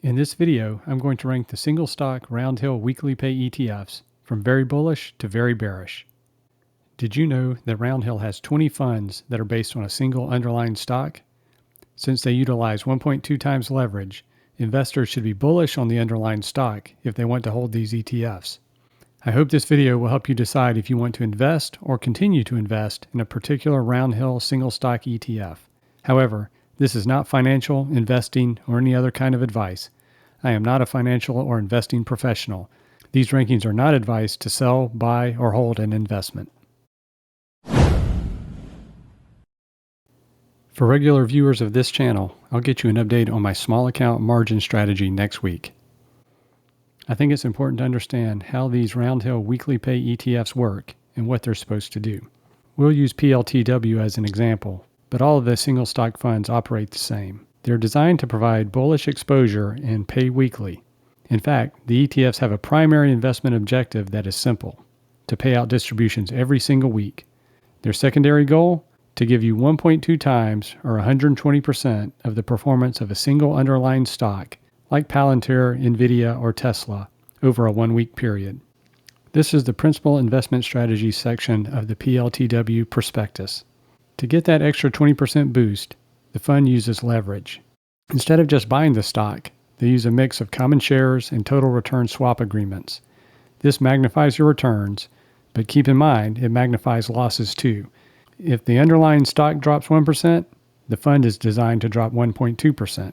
In this video, I'm going to rank the single stock Roundhill Weekly Pay ETFs from very bullish to very bearish. Did you know that Roundhill has 20 funds that are based on a single underlying stock? Since they utilize 1.2 times leverage, investors should be bullish on the underlying stock if they want to hold these ETFs. I hope this video will help you decide if you want to invest or continue to invest in a particular Roundhill single stock ETF. However, this is not financial, investing, or any other kind of advice. I am not a financial or investing professional. These rankings are not advice to sell, buy, or hold an investment. For regular viewers of this channel, I'll get you an update on my small account margin strategy next week. I think it's important to understand how these Roundhill Weekly Pay ETFs work and what they're supposed to do. We'll use PLTW as an example, but all of the single stock funds operate the same. They're designed to provide bullish exposure and pay weekly. In fact, the ETFs have a primary investment objective that is simple: to pay out distributions every single week. Their secondary goal? To give you 1.2 times or 120% of the performance of a single underlying stock, like Palantir, Nvidia, or Tesla, over a 1-week period. This is the principal investment strategy section of the PLTW prospectus. To get that extra 20% boost, the fund uses leverage. Instead of just buying the stock, they use a mix of common shares and total return swap agreements. This magnifies your returns, but keep in mind it magnifies losses too. If the underlying stock drops 1%, the fund is designed to drop 1.2%.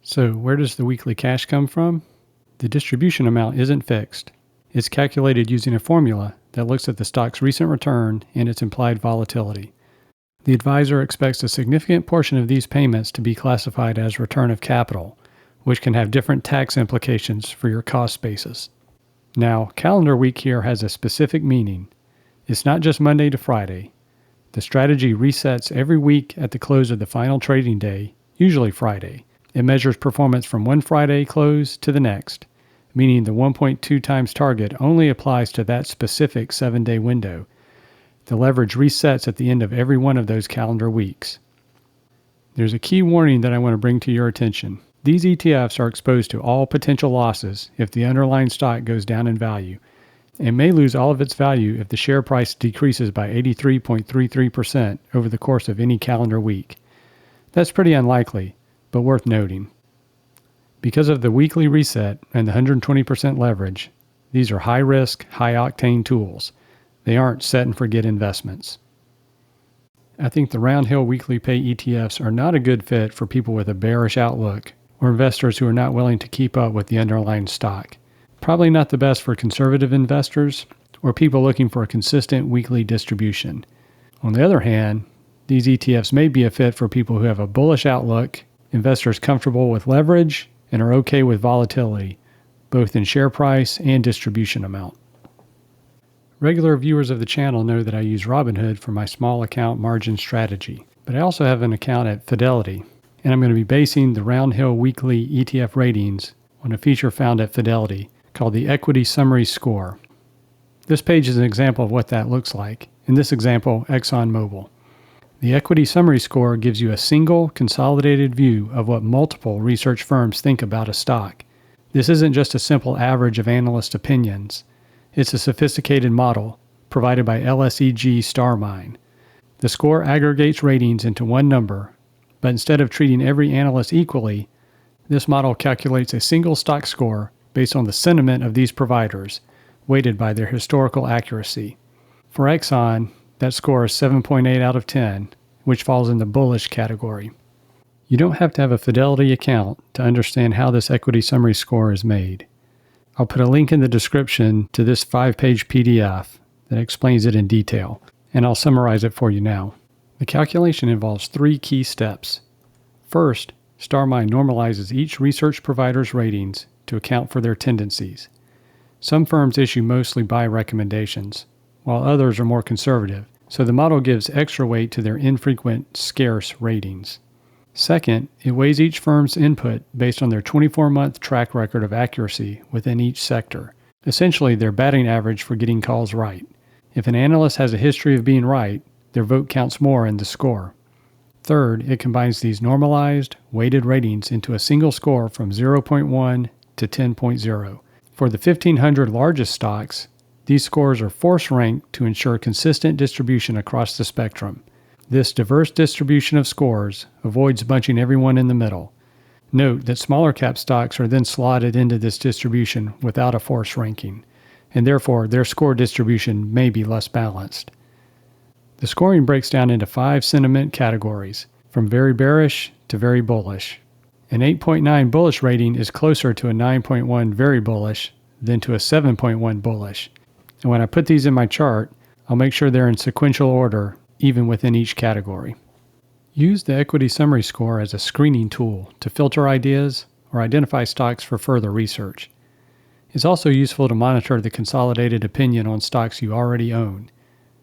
So where does the weekly cash come from? The distribution amount isn't fixed. It's calculated using a formula that looks at the stock's recent return and its implied volatility. The advisor expects a significant portion of these payments to be classified as return of capital, which can have different tax implications for your cost basis. Now, calendar week here has a specific meaning. It's not just Monday to Friday. The strategy resets every week at the close of the final trading day, usually Friday. It measures performance from one Friday close to the next, meaning the 1.2 times target only applies to that specific 7-day window. The leverage resets at the end of every one of those calendar weeks. There's a key warning that I want to bring to your attention. These ETFs are exposed to all potential losses if the underlying stock goes down in value, and may lose all of its value if the share price decreases by 83.33% over the course of any calendar week. That's pretty unlikely, but worth noting. Because of the weekly reset and the 120% leverage, these are high-risk, high-octane tools. They aren't set-and-forget investments. I think the Roundhill Weekly Pay ETFs are not a good fit for people with a bearish outlook or investors who are not willing to keep up with the underlying stock. Probably not the best for conservative investors or people looking for a consistent weekly distribution. On the other hand, these ETFs may be a fit for people who have a bullish outlook, investors comfortable with leverage, and are okay with volatility, both in share price and distribution amount. Regular viewers of the channel know that I use Robinhood for my small account margin strategy, but I also have an account at Fidelity, and I'm going to be basing the Roundhill Weekly ETF ratings on a feature found at Fidelity called the Equity Summary Score. This page is an example of what that looks like. In this example, ExxonMobil. The Equity Summary Score gives you a single, consolidated view of what multiple research firms think about a stock. This isn't just a simple average of analyst opinions. It's a sophisticated model provided by LSEG StarMine. The score aggregates ratings into one number, but instead of treating every analyst equally, this model calculates a single stock score based on the sentiment of these providers, weighted by their historical accuracy. For Exxon, that score is 7.8 out of 10, which falls in the bullish category. You don't have to have a Fidelity account to understand how this equity summary score is made. I'll put a link in the description to this 5-page PDF that explains it in detail, and I'll summarize it for you now. The calculation involves 3 key steps. First, StarMine normalizes each research provider's ratings to account for their tendencies. Some firms issue mostly buy recommendations, while others are more conservative, so the model gives extra weight to their infrequent, scarce ratings. Second, it weighs each firm's input based on their 24-month track record of accuracy within each sector, essentially their batting average for getting calls right. If an analyst has a history of being right, their vote counts more in the score. Third, it combines these normalized, weighted ratings into a single score from 0.1 to 10.0. For the 1,500 largest stocks, these scores are force ranked to ensure consistent distribution across the spectrum. This diverse distribution of scores avoids bunching everyone in the middle. Note that smaller cap stocks are then slotted into this distribution without a force ranking, and therefore their score distribution may be less balanced. The scoring breaks down into 5 sentiment categories, from very bearish to very bullish. An 8.9 bullish rating is closer to a 9.1 very bullish than to a 7.1 bullish. And when I put these in my chart, I'll make sure they're in sequential order, even within each category. Use the equity summary score as a screening tool to filter ideas or identify stocks for further research. It's also useful to monitor the consolidated opinion on stocks you already own.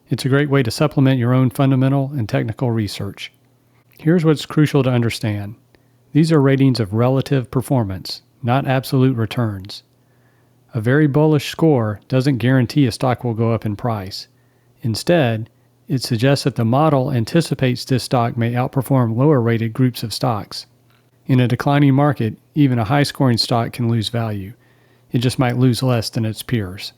It's a great way to supplement your own fundamental and technical research. Here's what's crucial to understand. These are ratings of relative performance, not absolute returns. A very bullish score doesn't guarantee a stock will go up in price. Instead, it suggests that the model anticipates this stock may outperform lower-rated groups of stocks. In a declining market, even a high-scoring stock can lose value. It just might lose less than its peers.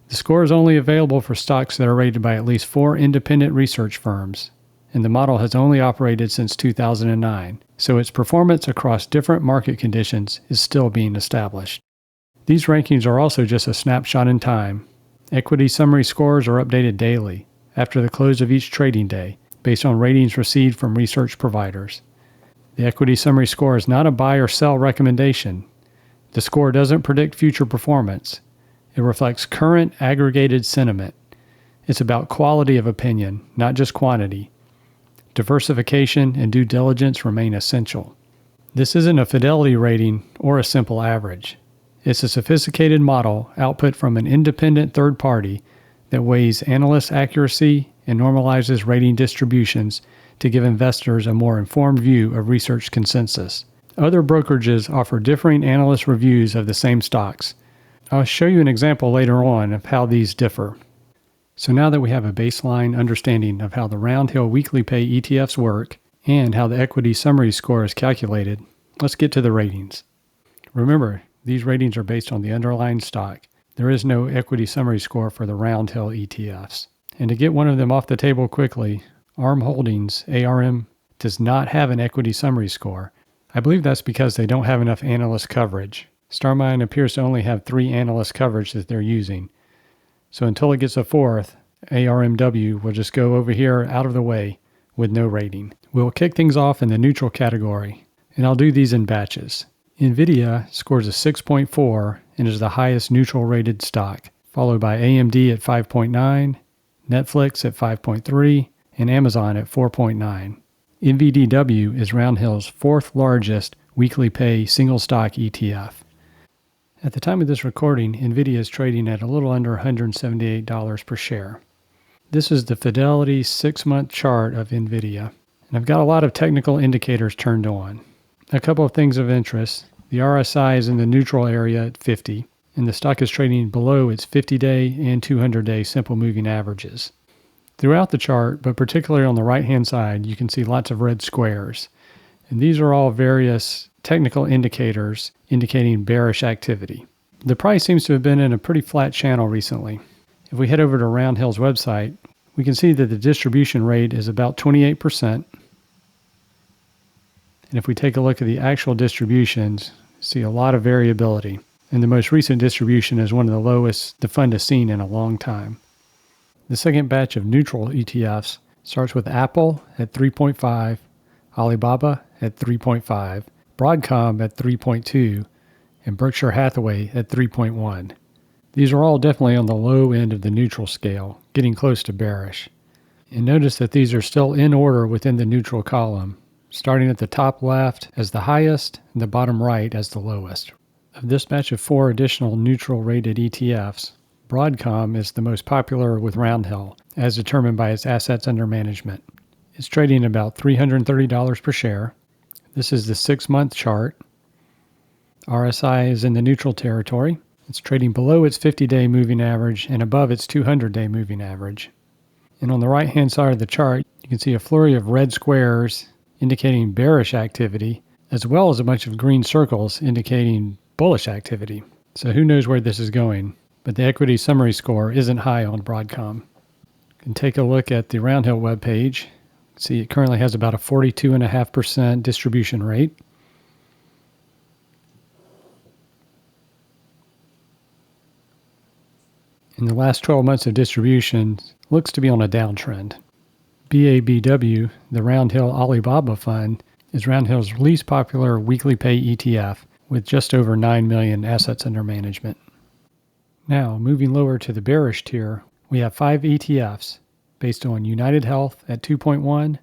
The score is only available for stocks that are rated by at least 4 independent research firms, and the model has only operated since 2009, so its performance across different market conditions is still being established. These rankings are also just a snapshot in time. Equity summary scores are updated daily, after the close of each trading day, based on ratings received from research providers. The equity summary score is not a buy or sell recommendation. The score doesn't predict future performance. It reflects current aggregated sentiment. It's about quality of opinion, not just quantity. Diversification and due diligence remain essential. This isn't a Fidelity rating or a simple average. It's a sophisticated model output from an independent third party that weighs analyst accuracy and normalizes rating distributions to give investors a more informed view of research consensus. Other brokerages offer differing analyst reviews of the same stocks. I'll show you an example later on of how these differ. So now that we have a baseline understanding of how the Roundhill Weekly Pay ETFs work and how the equity summary score is calculated, let's get to the ratings. Remember, these ratings are based on the underlying stock. There is no equity summary score for the Roundhill ETFs. And to get one of them off the table quickly, ARM Holdings, ARM, does not have an equity summary score. I believe that's because they don't have enough analyst coverage. StarMine appears to only have 3 analyst coverage that they're using. So until it gets a 4th, ARMW will just go over here out of the way with no rating. We'll kick things off in the neutral category, and I'll do these in batches. NVIDIA scores a 6.4 and is the highest neutral rated stock, followed by AMD at 5.9, Netflix at 5.3, and Amazon at 4.9. NVDW is Roundhill's 4th largest weekly pay single stock ETF. At the time of this recording, NVIDIA is trading at a little under $178 per share. This is the Fidelity 6-month chart of NVIDIA, and I've got a lot of technical indicators turned on. A couple of things of interest. The RSI is in the neutral area at 50, and the stock is trading below its 50-day and 200-day simple moving averages. Throughout the chart, but particularly on the right-hand side, you can see lots of red squares. And these are all various technical indicators indicating bearish activity. The price seems to have been in a pretty flat channel recently. If we head over to Roundhill's website, we can see that the distribution rate is about 28%. And if we take a look at the actual distributions, see a lot of variability. And the most recent distribution is one of the lowest the fund has seen in a long time. The second batch of neutral ETFs starts with Apple at 3.5, Alibaba at 3.5, Broadcom at 3.2, and Berkshire Hathaway at 3.1. These are all definitely on the low end of the neutral scale, getting close to bearish. And notice that these are still in order within the neutral column, starting at the top left as the highest and the bottom right as the lowest. Of this batch of 4 additional neutral rated ETFs, Broadcom is the most popular with Roundhill, as determined by its assets under management. It's trading about $330 per share. This is the 6-month chart. RSI is in the neutral territory. It's trading below its 50-day moving average and above its 200-day moving average. And on the right-hand side of the chart, you can see a flurry of red squares indicating bearish activity, as well as a bunch of green circles indicating bullish activity. So who knows where this is going, but the equity summary score isn't high on Broadcom. You can take a look at the Roundhill webpage. See, it currently has about a 42.5% distribution rate. In the last 12 months of distribution, looks to be on a downtrend. BABW, the Roundhill Alibaba Fund, is Roundhill's least popular weekly pay ETF with just over 9 million assets under management. Now, moving lower to the bearish tier, we have 5 ETFs based on United Health at 2.1,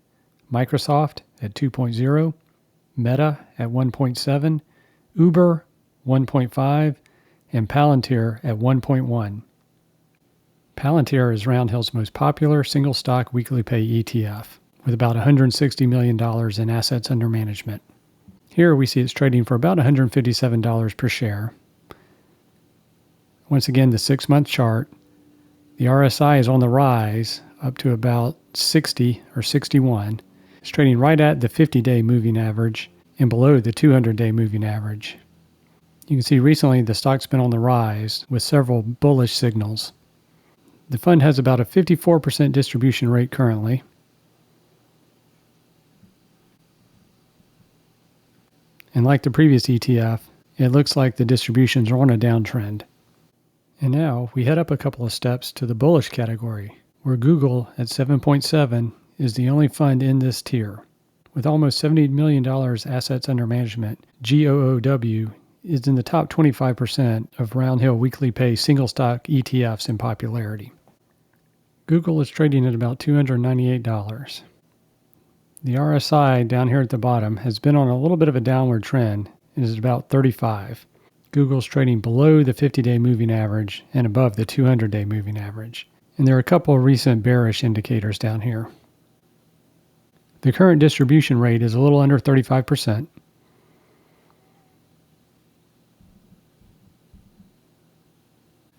Microsoft at 2.0, Meta at 1.7, Uber 1.5, and Palantir at 1.1. Palantir is Roundhill's most popular single-stock weekly pay ETF, with about $160 million in assets under management. Here we see it's trading for about $157 per share. Once again, the 6-month chart, the RSI is on the rise up to about 60 or 61. It's trading right at the 50-day moving average and below the 200-day moving average. You can see recently the stock's been on the rise with several bullish signals. The fund has about a 54% distribution rate currently. And like the previous ETF, it looks like the distributions are on a downtrend. And now we head up a couple of steps to the bullish category, where Google at 7.7 is the only fund in this tier. With almost $70 million assets under management, GOOW is in the top 25% of Roundhill Weekly Pay single-stock ETFs in popularity. Google is trading at about $298. The RSI down here at the bottom has been on a little bit of a downward trend and is about 35. Google's trading below the 50-day moving average and above the 200-day moving average. And there are a couple of recent bearish indicators down here. The current distribution rate is a little under 35%.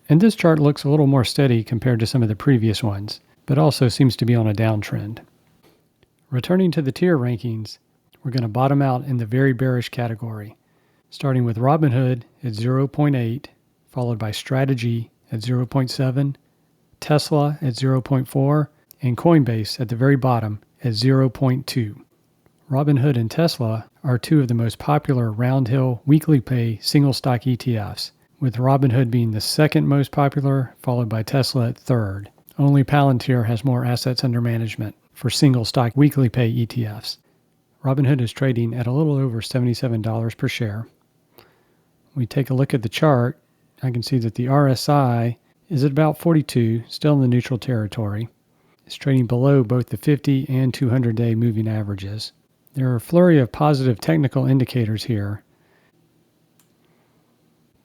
And this chart looks a little more steady compared to some of the previous ones, but also seems to be on a downtrend. Returning to the tier rankings, we're going to bottom out in the very bearish category, starting with Robinhood at 0.8, followed by Strategy at 0.7, Tesla at 0.4, and Coinbase at the very bottom at 0.2. Robinhood and Tesla are two of the most popular Roundhill weekly pay single stock ETFs, with Robinhood being the second most popular, followed by Tesla at third. Only Palantir has more assets under management for single stock weekly pay ETFs. Robinhood is trading at a little over $77 per share. We take a look at the chart. I can see that the RSI is at about 42, still in the neutral territory. It's trading below both the 50 and 200-day moving averages. There are a flurry of positive technical indicators here.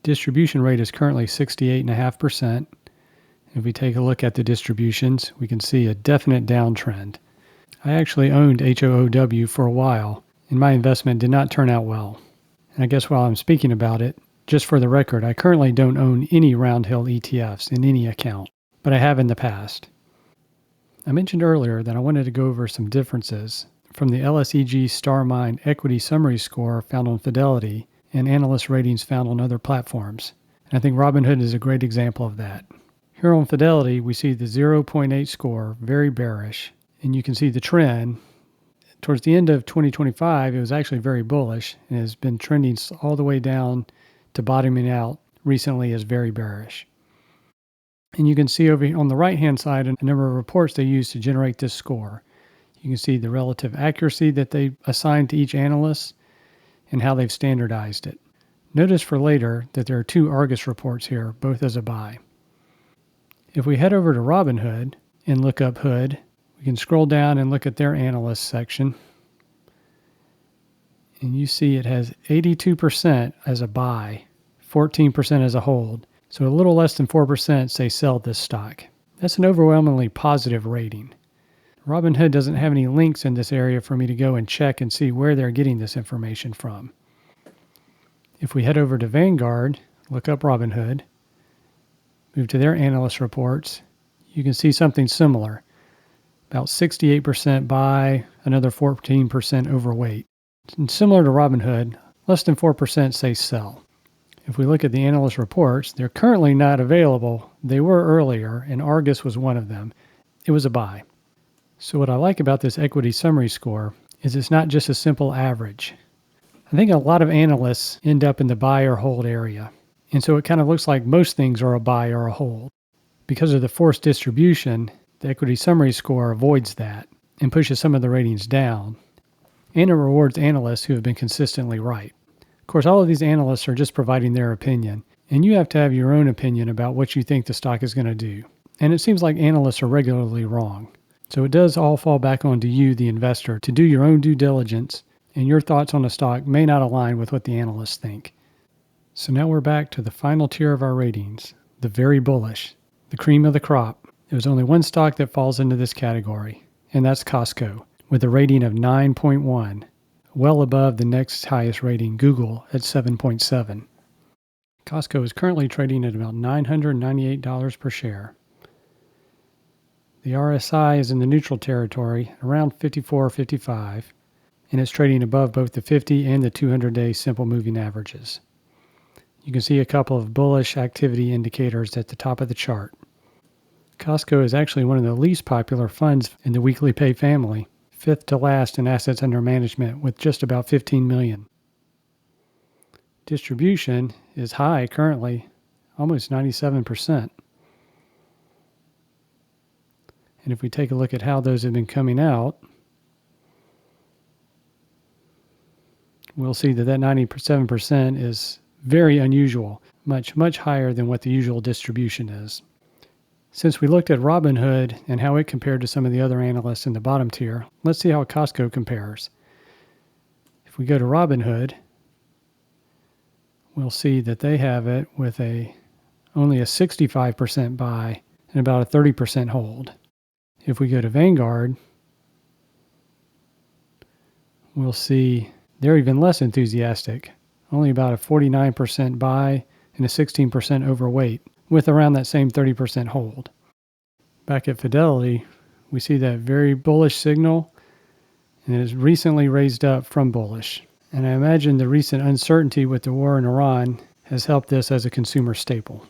Distribution rate is currently 68.5%. If we take a look at the distributions, we can see a definite downtrend. I actually owned HOOW for a while, and my investment did not turn out well. And I guess while I'm speaking about it, just for the record, I currently don't own any Roundhill ETFs in any account, but I have in the past. I mentioned earlier that I wanted to go over some differences from the LSEG StarMine equity summary score found on Fidelity and analyst ratings found on other platforms. And I think Robinhood is a great example of that. Here on Fidelity, we see the 0.8 score, very bearish, and you can see the trend. Towards the end of 2025, it was actually very bullish and has been trending all the way down to bottoming out recently as very bearish. And you can see over on the right-hand side a number of reports they use to generate this score. You can see the relative accuracy that they assign to each analyst and how they've standardized it. Notice for later that there are 2 Argus reports here, both as a buy. If we head over to Robinhood and look up Hood, we can scroll down and look at their analyst section. And you see it has 82% as a buy, 14% as a hold. So a little less than 4% say sell this stock. That's an overwhelmingly positive rating. Robinhood doesn't have any links in this area for me to go and check and see where they're getting this information from. If we head over to Vanguard, look up Robinhood, move to their analyst reports, you can see something similar. about 68% buy, another 14% overweight. And similar to Robinhood, less than 4% say sell. If we look at the analyst reports, they're currently not available. They were earlier, and Argus was one of them. It was a buy. So what I like about this equity summary score is it's not just a simple average. I think a lot of analysts end up in the buy or hold area. And so it kind of looks like most things are a buy or a hold. Because of the forced distribution, the equity summary score avoids that and pushes some of the ratings down. And it rewards analysts who have been consistently right. Of course, all of these analysts are just providing their opinion, and you have to have your own opinion about what you think the stock is going to do. And it seems like analysts are regularly wrong. So it does all fall back onto you, the investor, to do your own due diligence, and your thoughts on a stock may not align with what the analysts think. So now we're back to the final tier of our ratings, the very bullish, the cream of the crop. There's only one stock that falls into this category, and that's Costco, with a rating of 9.1, well above the next highest rating, Google, at 7.7. Costco is currently trading at about $998 per share. The RSI is in the neutral territory, around 54.55, and it's trading above both the 50 and the 200-day simple moving averages. You can see a couple of bullish activity indicators at the top of the chart. Costco is actually one of the least popular funds in the Weekly Pay family, fifth to last in assets under management with just about $15 million. Distribution is high currently, almost 97%. And if we take a look at how those have been coming out, we'll see that 97% is very unusual, much higher than what the usual distribution is. Since we looked at Robinhood and how it compared to some of the other analysts in the bottom tier, let's see how Costco compares. If we go to Robinhood, we'll see that they have it with only a 65% buy and about a 30% hold. If we go to Vanguard, we'll see they're even less enthusiastic, only about a 49% buy and a 16% overweight, with around that same 30% hold. Back at Fidelity, we see that very bullish signal, and it has recently raised up from bullish. And I imagine the recent uncertainty with the war in Iran has helped this as a consumer staple.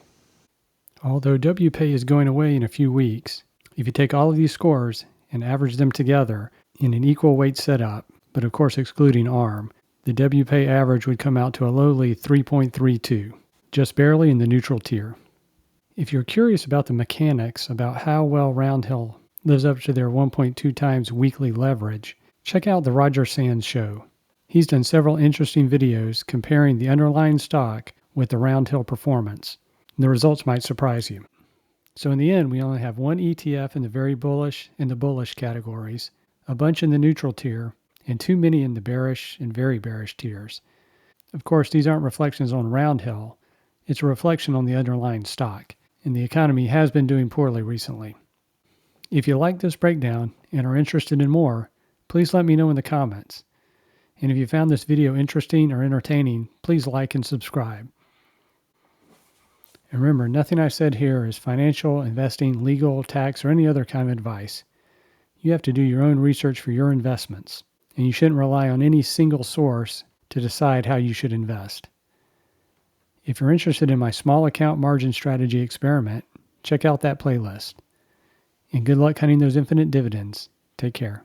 Although WPay is going away in a few weeks, if you take all of these scores and average them together in an equal weight setup, but of course excluding ARM, the WPay average would come out to a lowly 3.32, just barely in the neutral tier. If you're curious about the mechanics about how well Roundhill lives up to their 1.2 times weekly leverage, check out the Roger Sands show. He's done several interesting videos comparing the underlying stock with the Roundhill performance. The results might surprise you. So in the end, we only have one ETF in the very bullish and the bullish categories, a bunch in the neutral tier, and too many in the bearish and very bearish tiers. Of course, these aren't reflections on Roundhill. It's a reflection on the underlying stock, and the economy has been doing poorly recently. If you like this breakdown and are interested in more, please let me know in the comments. And if you found this video interesting or entertaining, please like and subscribe. And remember, nothing I said here is financial, investing, legal, tax, or any other kind of advice. You have to do your own research for your investments, and you shouldn't rely on any single source to decide how you should invest. If you're interested in my small account margin strategy experiment, check out that playlist. And good luck hunting those infinite dividends. Take care.